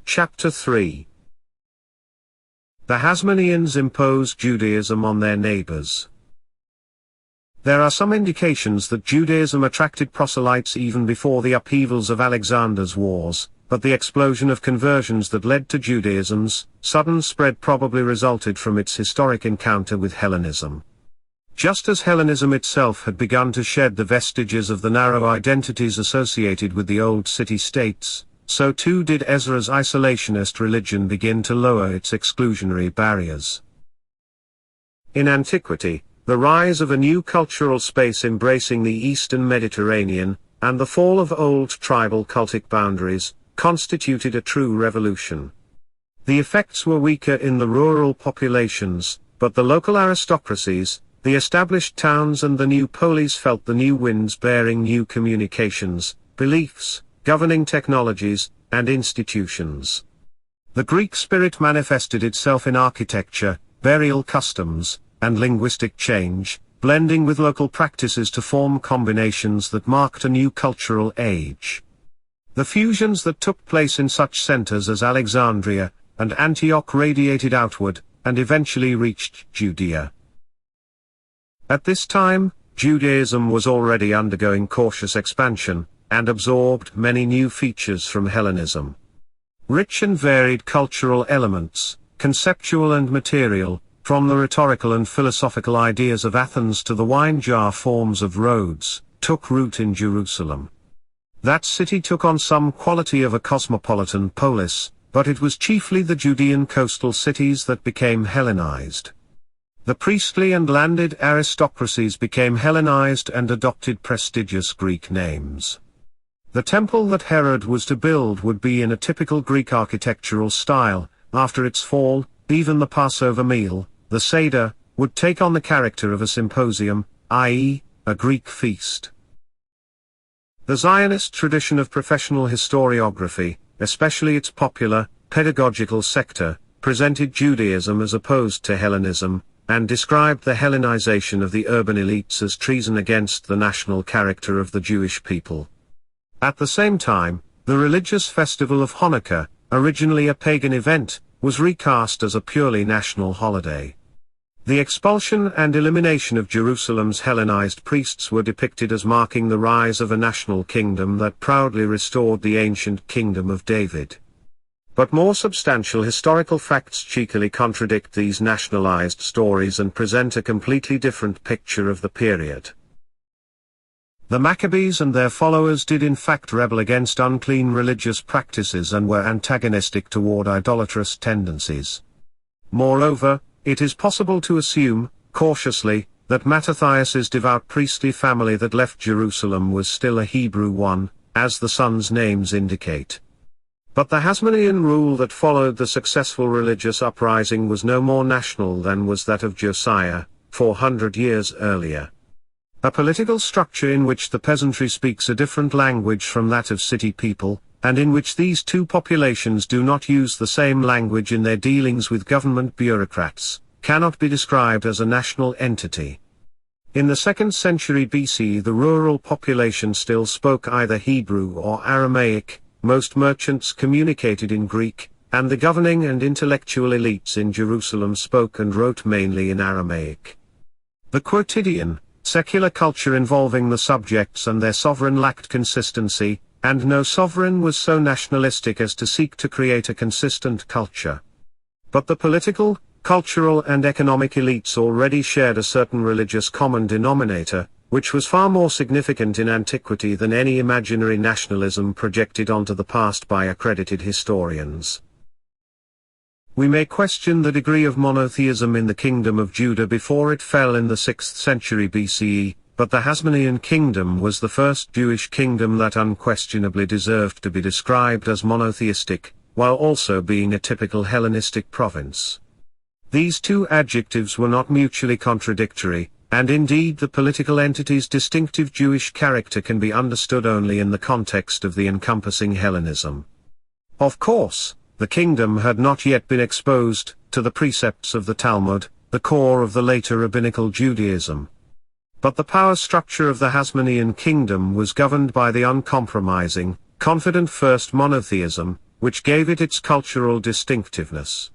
Chapter 3. The Hasmoneans impose Judaism on their neighbors. There are some indications that Judaism attracted proselytes even before the upheavals of Alexander's wars, but the explosion of conversions that led to Judaism's sudden spread probably resulted from its historic encounter with Hellenism. Just as Hellenism itself had begun to shed the vestiges of the narrow identities associated with the old city-states, so too did Ezra's isolationist religion begin to lower its exclusionary barriers. In antiquity, the rise of a new cultural space embracing the Eastern Mediterranean, and the fall of old tribal cultic boundaries, constituted a true revolution. The effects were weaker in the rural populations, but the local aristocracies, the established towns and the new polis felt the new winds bearing new communications, beliefs, governing technologies, and institutions. The Greek spirit manifested itself in architecture, burial customs, and linguistic change, blending with local practices to form combinations that marked a new cultural age. The fusions that took place in such centers as Alexandria and Antioch radiated outward, and eventually reached Judea. At this time, Judaism was already undergoing cautious expansion, and absorbed many new features from Hellenism. Rich and varied cultural elements, conceptual and material, from the rhetorical and philosophical ideas of Athens to the wine-jar forms of Rhodes, took root in Jerusalem. That city took on some quality of a cosmopolitan polis, but it was chiefly the Judean coastal cities that became Hellenized. The priestly and landed aristocracies became Hellenized and adopted prestigious Greek names. The temple that Herod was to build would be in a typical Greek architectural style. After its fall, even the Passover meal, the Seder, would take on the character of a symposium, i.e., a Greek feast. The Zionist tradition of professional historiography, especially its popular, pedagogical sector, presented Judaism as opposed to Hellenism, and described the Hellenization of the urban elites as treason against the national character of the Jewish people. At the same time, the religious festival of Hanukkah, originally a pagan event, was recast as a purely national holiday. The expulsion and elimination of Jerusalem's Hellenized priests were depicted as marking the rise of a national kingdom that proudly restored the ancient kingdom of David. But more substantial historical facts cheekily contradict these nationalized stories and present a completely different picture of the period. The Maccabees and their followers did in fact rebel against unclean religious practices and were antagonistic toward idolatrous tendencies. Moreover, it is possible to assume, cautiously, that Mattathias's devout priestly family that left Jerusalem was still a Hebrew one, as the sons' names indicate. But the Hasmonean rule that followed the successful religious uprising was no more national than was that of Josiah, 400 years earlier. A political structure in which the peasantry speaks a different language from that of city people, and in which these two populations do not use the same language in their dealings with government bureaucrats, cannot be described as a national entity. In the 2nd century BC the rural population still spoke either Hebrew or Aramaic, most merchants communicated in Greek, and the governing and intellectual elites in Jerusalem spoke and wrote mainly in Aramaic. The quotidian, secular culture involving the subjects and their sovereign lacked consistency, and no sovereign was so nationalistic as to seek to create a consistent culture. But the political, cultural and economic elites already shared a certain religious common denominator, which was far more significant in antiquity than any imaginary nationalism projected onto the past by accredited historians. We may question the degree of monotheism in the kingdom of Judah before it fell in the 6th century BCE, but the Hasmonean kingdom was the first Jewish kingdom that unquestionably deserved to be described as monotheistic, while also being a typical Hellenistic province. These two adjectives were not mutually contradictory, and indeed the political entity's distinctive Jewish character can be understood only in the context of the encompassing Hellenism. Of course, the kingdom had not yet been exposed to the precepts of the Talmud, the core of the later rabbinical Judaism. But the power structure of the Hasmonean kingdom was governed by the uncompromising, confident first monotheism, which gave it its cultural distinctiveness.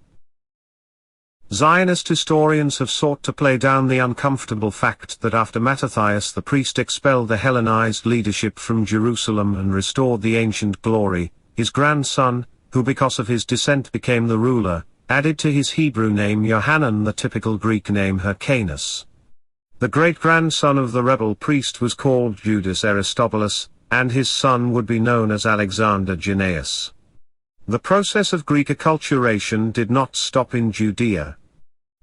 Zionist historians have sought to play down the uncomfortable fact that after Mattathias the priest expelled the Hellenized leadership from Jerusalem and restored the ancient glory, his grandson, who because of his descent became the ruler, added to his Hebrew name Yohanan the typical Greek name Hyrcanus. The great-grandson of the rebel priest was called Judas Aristobulus, and his son would be known as Alexander Jannaeus. The process of Greek acculturation did not stop in Judea.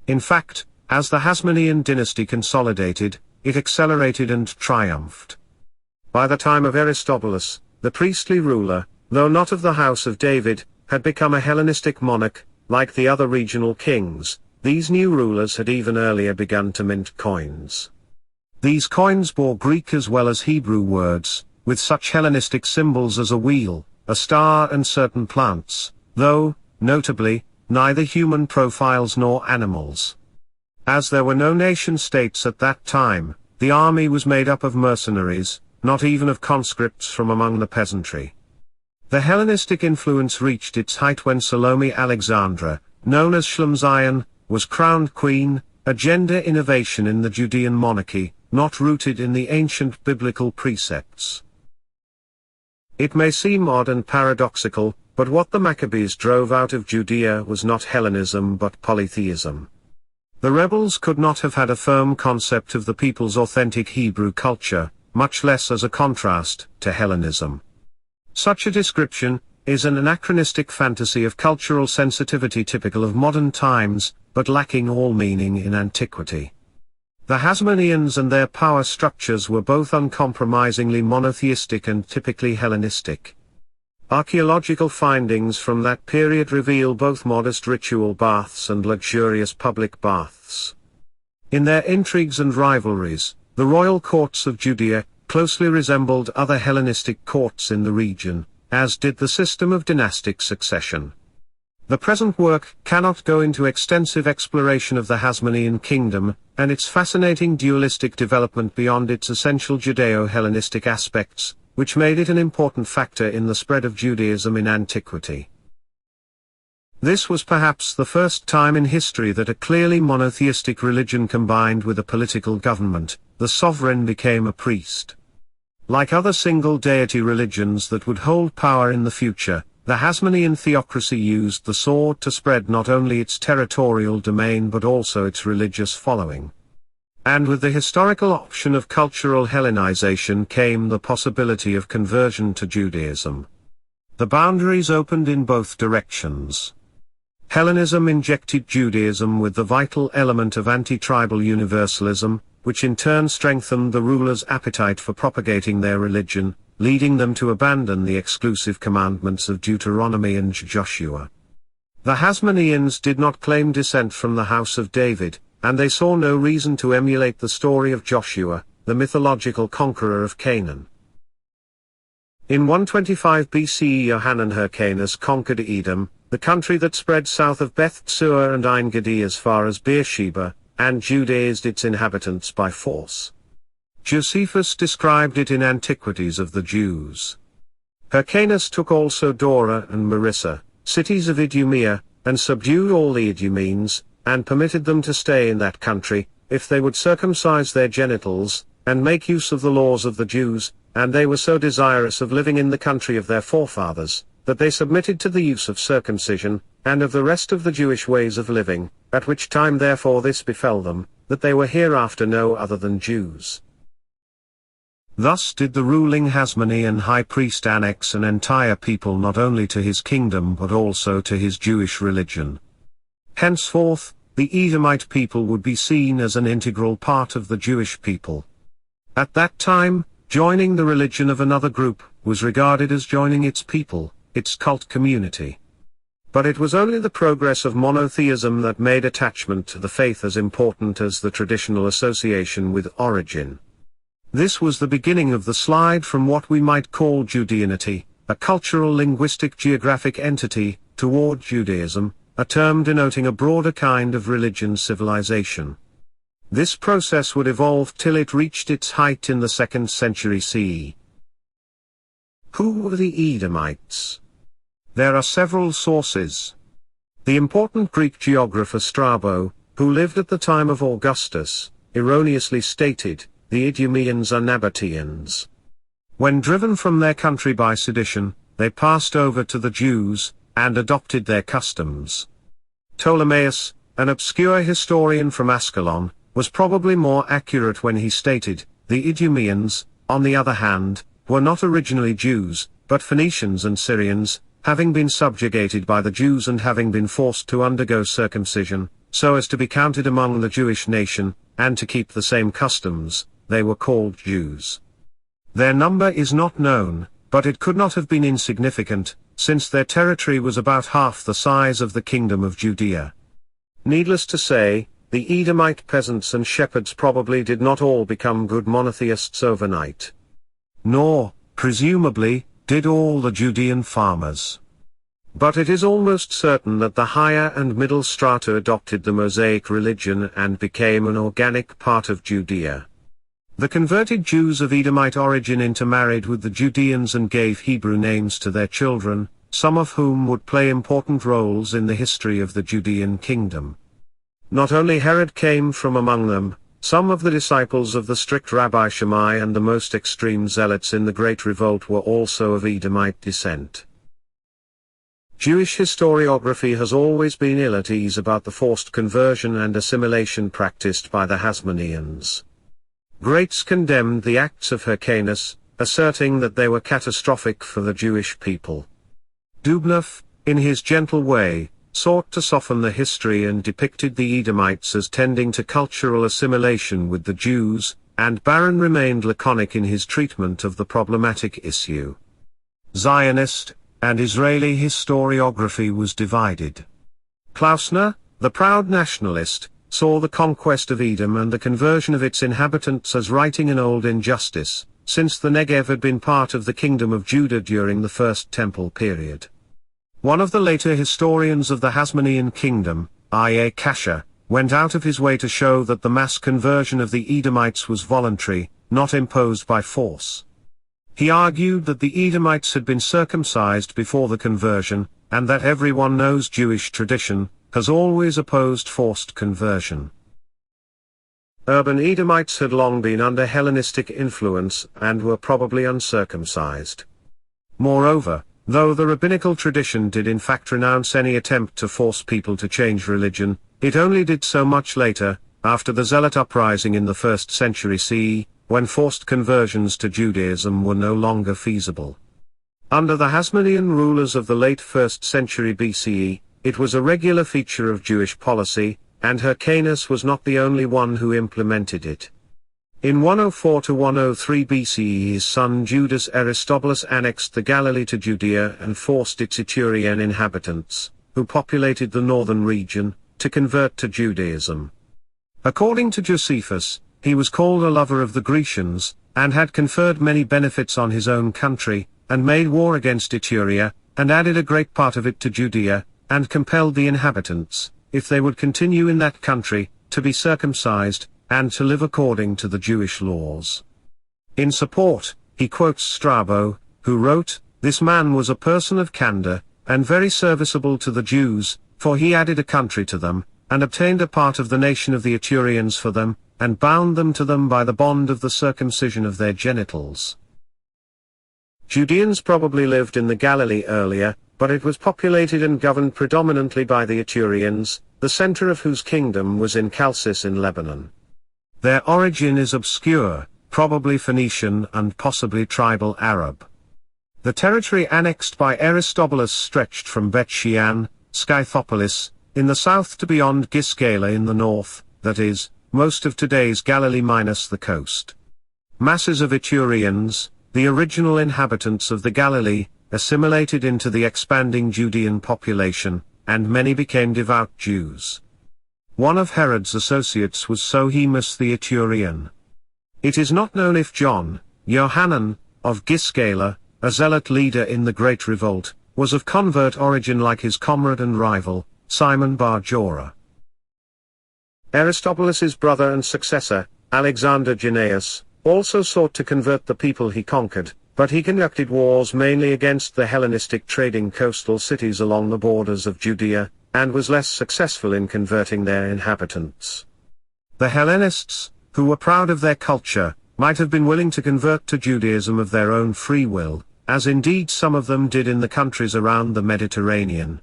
In fact, as the Hasmonean dynasty consolidated, it accelerated and triumphed. By the time of Aristobulus, the priestly ruler, though not of the house of David, had become a Hellenistic monarch. Like the other regional kings, these new rulers had even earlier begun to mint coins. These coins bore Greek as well as Hebrew words, with such Hellenistic symbols as a wheel, a star and certain plants, though, notably, neither human profiles nor animals. As there were no nation-states at that time, the army was made up of mercenaries, not even of conscripts from among the peasantry. The Hellenistic influence reached its height when Salome Alexandra, known as Shlomo, was crowned queen, a gender innovation in the Judean monarchy, not rooted in the ancient biblical precepts. It may seem odd and paradoxical, but what the Maccabees drove out of Judea was not Hellenism but polytheism. The rebels could not have had a firm concept of the people's authentic Hebrew culture, much less as a contrast to Hellenism. Such a description is an anachronistic fantasy of cultural sensitivity typical of modern times, but lacking all meaning in antiquity. The Hasmoneans and their power structures were both uncompromisingly monotheistic and typically Hellenistic. Archaeological findings from that period reveal both modest ritual baths and luxurious public baths. In their intrigues and rivalries, the royal courts of Judea closely resembled other Hellenistic courts in the region, as did the system of dynastic succession. The present work cannot go into extensive exploration of the Hasmonean kingdom, and its fascinating dualistic development beyond its essential Judeo-Hellenistic aspects, which made it an important factor in the spread of Judaism in antiquity. This was perhaps the first time in history that a clearly monotheistic religion combined with a political government. The sovereign became a priest. Like other single-deity religions that would hold power in the future, the Hasmonean theocracy used the sword to spread not only its territorial domain but also its religious following. And with the historical option of cultural Hellenization came the possibility of conversion to Judaism. The boundaries opened in both directions. Hellenism injected Judaism with the vital element of anti-tribal universalism, which in turn strengthened the rulers' appetite for propagating their religion, leading them to abandon the exclusive commandments of Deuteronomy and Joshua. The Hasmoneans did not claim descent from the house of David, and they saw no reason to emulate the story of Joshua, the mythological conqueror of Canaan. In 125 BCE Yohanan Hyrcanus conquered Edom, the country that spread south of Beth-Tsur and Ein-Gedi as far as Beersheba, and Judaized its inhabitants by force. Josephus described it in Antiquities of the Jews. Hyrcanus took also Dora and Marissa, cities of Idumea, and subdued all the Idumeans, and permitted them to stay in that country, if they would circumcise their genitals, and make use of the laws of the Jews, and they were so desirous of living in the country of their forefathers, that they submitted to the use of circumcision, and of the rest of the Jewish ways of living, at which time therefore this befell them, that they were hereafter no other than Jews. Thus did the ruling Hasmonean high priest annex an entire people not only to his kingdom but also to his Jewish religion. Henceforth, the Edomite people would be seen as an integral part of the Jewish people. At that time, joining the religion of another group was regarded as joining its people, its cult community. But it was only the progress of monotheism that made attachment to the faith as important as the traditional association with origin. This was the beginning of the slide from what we might call Judeanity, a cultural linguistic geographic entity, toward Judaism, a term denoting a broader kind of religion civilization. This process would evolve till it reached its height in the 2nd century CE. Who were the Edomites? There are several sources. The important Greek geographer Strabo, who lived at the time of Augustus, erroneously stated, "The Idumeans are Nabateans." When driven from their country by sedition, they passed over to the Jews, and adopted their customs. Ptolemaeus, an obscure historian from Ascalon, was probably more accurate when he stated, "The Idumeans, on the other hand, were not originally Jews, but Phoenicians and Syrians, having been subjugated by the Jews and having been forced to undergo circumcision, so as to be counted among the Jewish nation, and to keep the same customs, they were called Jews." Their number is not known, but it could not have been insignificant, since their territory was about half the size of the kingdom of Judea. Needless to say, the Edomite peasants and shepherds probably did not all become good monotheists overnight. Nor, presumably, did all the Judean farmers. But it is almost certain that the higher and middle strata adopted the Mosaic religion and became an organic part of Judea. The converted Jews of Edomite origin intermarried with the Judeans and gave Hebrew names to their children, some of whom would play important roles in the history of the Judean kingdom. Not only Herod came from among them, some of the disciples of the strict Rabbi Shammai and the most extreme zealots in the Great Revolt were also of Edomite descent. Jewish historiography has always been ill at ease about the forced conversion and assimilation practiced by the Hasmoneans. Greats condemned the acts of Hyrcanus, asserting that they were catastrophic for the Jewish people. Dubnoff, in his gentle way, sought to soften the history and depicted the Edomites as tending to cultural assimilation with the Jews, and Barron remained laconic in his treatment of the problematic issue. Zionist and Israeli historiography was divided. Klausner, the proud nationalist, saw the conquest of Edom and the conversion of its inhabitants as righting an old injustice, since the Negev had been part of the kingdom of Judah during the First Temple period. One of the later historians of the Hasmonean kingdom, I.A. Kasher, went out of his way to show that the mass conversion of the Edomites was voluntary, not imposed by force. He argued that the Edomites had been circumcised before the conversion, and that everyone knows Jewish tradition has always opposed forced conversion. Urban Edomites had long been under Hellenistic influence and were probably uncircumcised. Moreover, though the rabbinical tradition did in fact renounce any attempt to force people to change religion, it only did so much later, after the Zealot uprising in the 1st century CE, when forced conversions to Judaism were no longer feasible. Under the Hasmonean rulers of the late 1st century BCE, it was a regular feature of Jewish policy, and Hyrcanus was not the only one who implemented it. In 104 to 103 BCE his son Judas Aristobulus annexed the Galilee to Judea and forced its Etruscan inhabitants, who populated the northern region, to convert to Judaism. According to Josephus, he was called a lover of the Grecians, and had conferred many benefits on his own country, and made war against Etruria, and added a great part of it to Judea, and compelled the inhabitants, if they would continue in that country, to be circumcised, and to live according to the Jewish laws. In support, he quotes Strabo, who wrote, "This man was a person of candor, and very serviceable to the Jews, for he added a country to them, and obtained a part of the nation of the Etrurians for them, and bound them to them by the bond of the circumcision of their genitals." Judeans probably lived in the Galilee earlier, but it was populated and governed predominantly by the Etrurians, the center of whose kingdom was in Chalcis in Lebanon. Their origin is obscure, probably Phoenician and possibly tribal Arab. The territory annexed by Aristobulus stretched from Bet Shean, Scythopolis, in the south to beyond Giscala in the north, that is, most of today's Galilee minus the coast. Masses of Etrurians, the original inhabitants of the Galilee, assimilated into the expanding Judean population, and many became devout Jews. One of Herod's associates was Sohemus the Etrurian. It is not known if John, Johanan, of Giscala, a zealot leader in the Great Revolt, was of convert origin like his comrade and rival, Simon bar Jorah. Aristobulus's brother and successor, Alexander Jannaeus, also sought to convert the people he conquered, But he conducted wars mainly against the Hellenistic trading coastal cities along the borders of Judea, and was less successful in converting their inhabitants. The Hellenists, who were proud of their culture, might have been willing to convert to Judaism of their own free will, as indeed some of them did in the countries around the Mediterranean.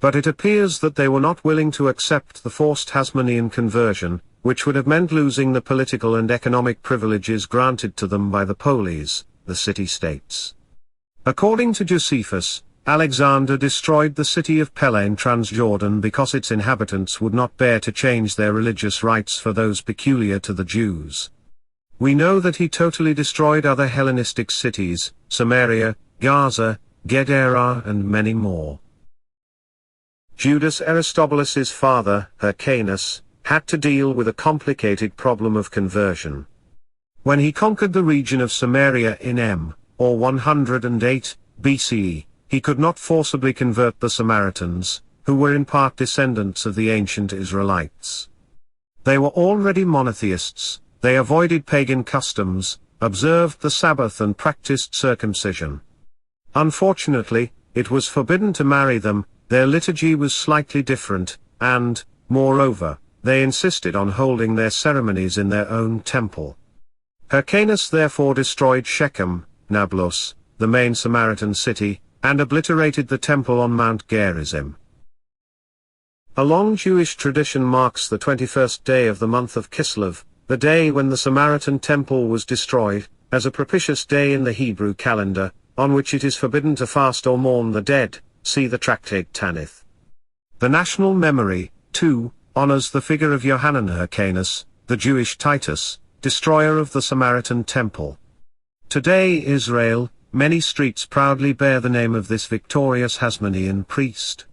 But it appears that they were not willing to accept the forced Hasmonean conversion, which would have meant losing the political and economic privileges granted to them by the polis, the city-states. According to Josephus, Alexander destroyed the city of Pella in Transjordan because its inhabitants would not bear to change their religious rites for those peculiar to the Jews. We know that he totally destroyed other Hellenistic cities, Samaria, Gaza, Gedera and many more. Judas Aristobulus's father, Hyrcanus, had to deal with a complicated problem of conversion. When he conquered the region of Samaria in M. or 108 BCE, he could not forcibly convert the Samaritans, who were in part descendants of the ancient Israelites. They were already monotheists, they avoided pagan customs, observed the Sabbath and practiced circumcision. Unfortunately, it was forbidden to marry them, their liturgy was slightly different, and, moreover, they insisted on holding their ceremonies in their own temple. Hyrcanus therefore destroyed Shechem, Nablus, the main Samaritan city, and obliterated the temple on Mount Gerizim. A long Jewish tradition marks the 21st day of the month of Kislev, the day when the Samaritan temple was destroyed, as a propitious day in the Hebrew calendar, on which it is forbidden to fast or mourn the dead, see the tractate Tanith. The national memory, too, honors the figure of Yohanan Hyrcanus, the Jewish Titus, destroyer of the Samaritan temple. Today Israel, many streets proudly bear the name of this victorious Hasmonean priest.